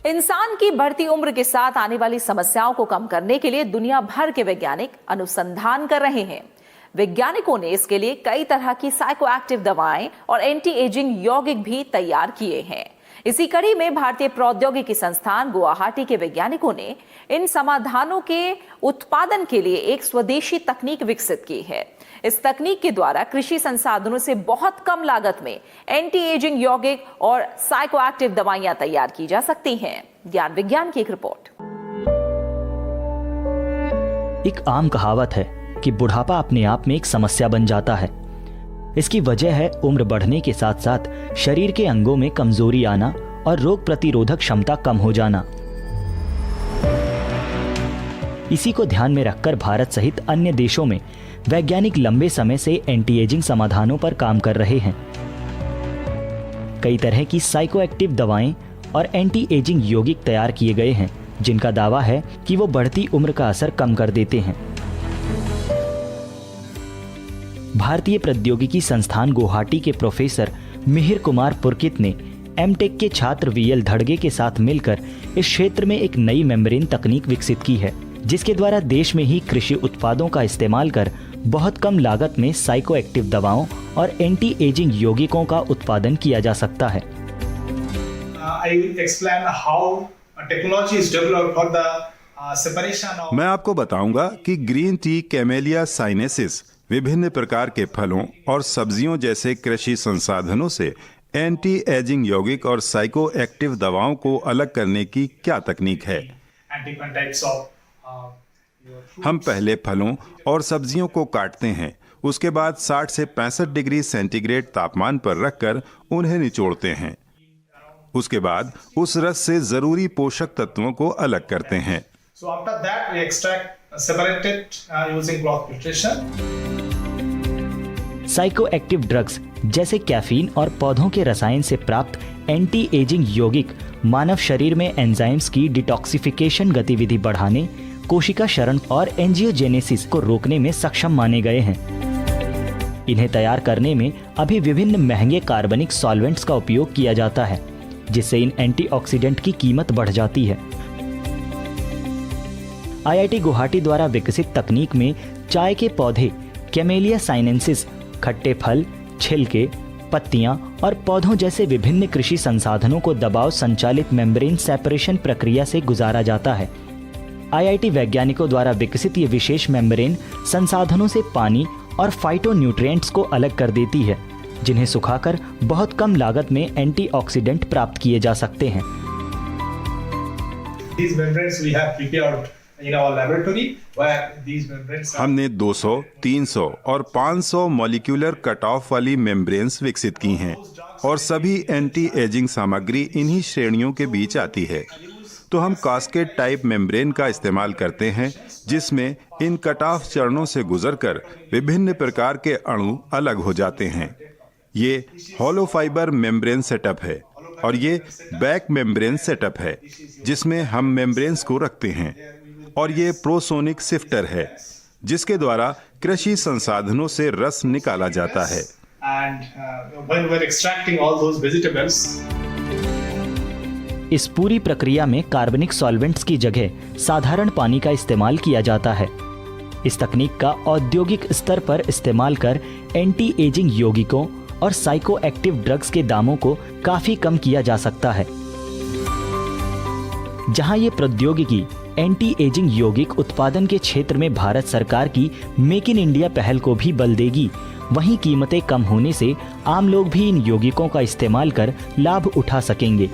इंसान की बढ़ती उम्र के साथ आने वाली समस्याओं को कम करने के लिए दुनिया भर के वैज्ञानिक अनुसंधान कर रहे हैं। वैज्ञानिकों ने इसके लिए कई तरह की साइकोएक्टिव दवाएं और एंटी एजिंग यौगिक भी तैयार किए हैं। इसी कड़ी में भारतीय प्रौद्योगिकी संस्थान गुवाहाटी के वैज्ञानिकों ने इन समाधानों के उत्पादन के लिए एक स्वदेशी तकनीक विकसित की है। इस तकनीक के द्वारा कृषि संसाधनों से बहुत कम लागत में एंटी एजिंग यौगिक और साइकोएक्टिव दवाइयां तैयार की जा सकती हैं। ज्ञान विज्ञान की एक रिपोर्ट। एक आम कहावत है कि बुढ़ापा अपने आप में एक समस्या बन जाता है। इसकी वजह है उम्र बढ़ने के साथ साथ शरीर के अंगों में कमजोरी आना और रोग प्रतिरोधक क्षमता कम हो जाना। इसी को ध्यान में रखकर भारत सहित अन्य देशों में वैज्ञानिक लंबे समय से एंटी एजिंग समाधानों पर काम कर रहे हैं। कई तरह की साइकोएक्टिव दवाएं और एंटी एजिंग यौगिक तैयार किए गए हैं, जिनका दावा है कि वो बढ़ती उम्र का असर कम कर देते हैं। भारतीय प्रौद्योगिकी संस्थान गुवाहाटी के प्रोफेसर मिहिर कुमार पुरकित ने एमटेक के छात्र वीएल धड़गे के साथ मिलकर इस क्षेत्र में एक नई मेम्ब्रेन तकनीक विकसित की है, जिसके द्वारा देश में ही कृषि उत्पादों का इस्तेमाल कर बहुत कम लागत में साइकोएक्टिव दवाओं और एंटी एजिंग यौगिकों का उत्पादन किया जा सकता है। मैं आपको बताऊंगा कि ग्रीन टी कैमेलिया साइनेसिस विभिन्न प्रकार के फलों और सब्जियों जैसे कृषि संसाधनों से एंटी एजिंग यौगिक और साइकोएक्टिव दवाओं को अलग करने की क्या तकनीक है। हम पहले फलों और सब्जियों को काटते हैं, उसके बाद 60 से 65 डिग्री सेंटीग्रेड तापमान पर रखकर उन्हें निचोड़ते हैं। उसके बाद उस रस से जरूरी पोषक तत्वों को अलग करते हैं। साइकोएक्टिव ड्रग्स जैसे कैफीन और पौधों के रसायन से प्राप्त एंटी एजिंग यौगिक मानव शरीर में एंजाइम्स की डिटॉक्सिफिकेशन गतिविधि बढ़ाने, कोशिका क्षरण और एंजियोजेनेसिस को रोकने में सक्षम माने गए हैं। इन्हें तैयार करने में अभी विभिन्न महंगे कार्बनिक सॉल्वेंट्स का उपयोग किया जाता है, जिससे इन एंटीऑक्सीडेंट की कीमत बढ़ जाती है। आईआईटी गुवाहाटी द्वारा विकसित तकनीक में चाय के पौधे कैमेलिया साइनेंसिस, खट्टे फल, छिलके, पत्तियां और पौधों जैसे विभिन्न कृषि संसाधनों को दबाव संचालित मेम्ब्रेन सेपरेशन प्रक्रिया से गुजारा जाता है। आईआईटी वैज्ञानिकों द्वारा विकसित ये विशेष मेम्ब्रेन संसाधनों से पानी और फाइटोन्यूट्रिएंट्स को अलग कर देती है, जिन्हें सुखाकर बहुत कम लागत में एंटीऑक्सीडेंट प्राप्त किए जा सकते हैं। हमने 200, 300 और 500 मॉलिक्यूलर कट ऑफ वाली मेम्ब्रेन्स विकसित की हैं और सभी एंटी एजिंग सामग्री इन्हीं श्रेणियों के बीच आती है। तो हम कास्केड टाइप मेम्ब्रेन का इस्तेमाल करते हैं, जिसमें इन कट ऑफ चरणों से गुजरकर विभिन्न प्रकार के अणु अलग हो जाते हैं। ये हॉलो फाइबर मेम्ब्रेन सेटअप है और ये बैक मेम्ब्रेन सेटअप है, जिसमें हम मेम्ब्रेन्स को रखते हैं। और ये प्रोसोनिक सिफ्टर है, जिसके द्वारा कृषि संसाधनों से रस निकाला जाता है। इस पूरी प्रक्रिया में कार्बनिक सॉल्वेंट्स की जगह साधारण पानी का इस्तेमाल किया जाता है। इस तकनीक का औद्योगिक स्तर पर इस्तेमाल कर एंटी एजिंग यौगिकों और साइकोएक्टिव ड्रग्स के दामों को काफी कम किया जा सकता है। जहां ये प्रौद्योगिकी एंटी एजिंग यौगिक उत्पादन के क्षेत्र में भारत सरकार की मेक इन इंडिया पहल को भी बल देगी, वहीं कीमतें कम होने से आम लोग भी इन यौगिकों का इस्तेमाल कर लाभ उठा सकेंगे।